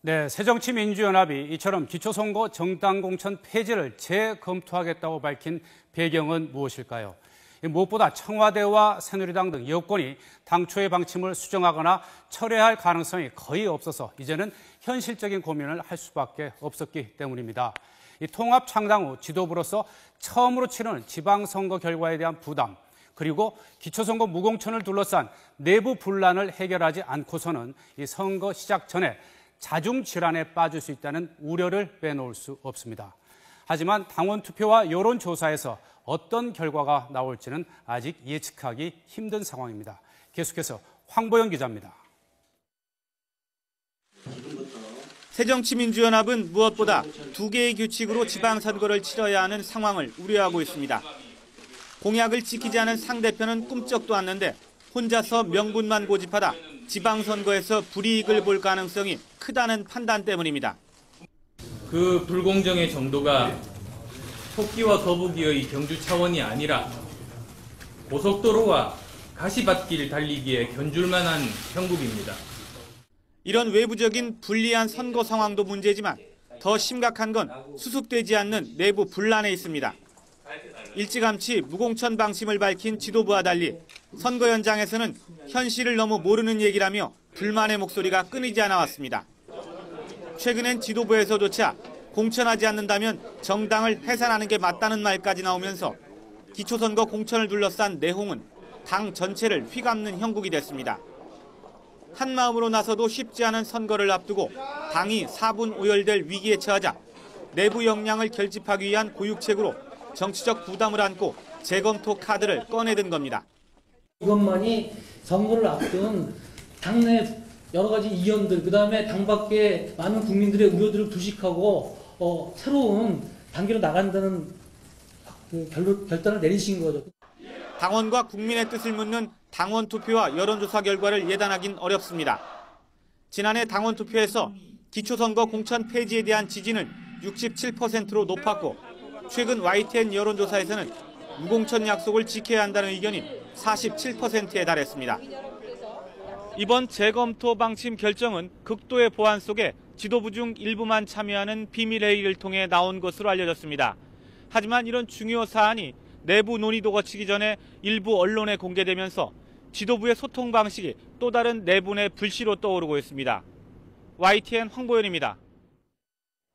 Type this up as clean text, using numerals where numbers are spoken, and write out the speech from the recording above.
네, 새정치민주연합이 이처럼 기초선거 정당공천 폐지를 재검토하겠다고 밝힌 배경은 무엇일까요? 무엇보다 청와대와 새누리당 등 여권이 당초의 방침을 수정하거나 철회할 가능성이 거의 없어서 이제는 현실적인 고민을 할 수밖에 없었기 때문입니다. 이 통합 창당 후 지도부로서 처음으로 치르는 지방선거 결과에 대한 부담, 그리고 기초선거 무공천을 둘러싼 내부 분란을 해결하지 않고서는 이 선거 시작 전에 자중질환에 빠질 수 있다는 우려를 빼놓을 수 없습니다. 하지만 당원 투표와 여론조사에서 어떤 결과가 나올지는 아직 예측하기 힘든 상황입니다. 계속해서 황보영 기자입니다. 새정치민주연합은 무엇보다 두 개의 규칙으로 지방선거를 치러야 하는 상황을 우려하고 있습니다. 공약을 지키지 않은 상대편은 꿈쩍도 않는데 혼자서 명분만 고집하다 지방선거에서 불이익을 볼 가능성이 크다는 판단 때문입니다. 그 불공정의 정도가 토끼와 거북이의 경주 차원이 아니라 고속도로와 가시밭길 달리기에 견줄만한 형국입니다. 이런 외부적인 불리한 선거 상황도 문제지만 더 심각한 건 수습되지 않는 내부 분란에 있습니다. 일찌감치 무공천 방침을 밝힌 지도부와 달리 선거 현장에서는 현실을 너무 모르는 얘기라며 불만의 목소리가 끊이지 않아 왔습니다. 최근엔 지도부에서조차 공천하지 않는다면 정당을 해산하는 게 맞다는 말까지 나오면서 기초선거 공천을 둘러싼 내홍은 당 전체를 휘감는 형국이 됐습니다. 한마음으로 나서도 쉽지 않은 선거를 앞두고 당이 사분오열될 위기에 처하자 내부 역량을 결집하기 위한 고육책으로 정치적 부담을 안고 재검토 카드를 꺼내든 겁니다. 이것만이 선거를 앞둔 당내 여러 가지 이견들, 그다음에 당 밖에 많은 국민들의 우려들을 부식하고 새로운 단계로 나간다는 결단을 내리신 거죠. 당원과 국민의 뜻을 묻는 당원 투표와 여론조사 결과를 예단하긴 어렵습니다. 지난해 당원 투표에서 기초선거 공천 폐지에 대한 지지는 67%로 높았고 최근 YTN 여론조사에서는 무공천 약속을 지켜야 한다는 의견이 47%에 달했습니다. 이번 재검토 방침 결정은 극도의 보안 속에 지도부 중 일부만 참여하는 비밀회의를 통해 나온 것으로 알려졌습니다. 하지만 이런 중요 사안이 내부 논의도 거치기 전에 일부 언론에 공개되면서 지도부의 소통 방식이 또 다른 내분의 불씨로 떠오르고 있습니다. YTN 황보현입니다.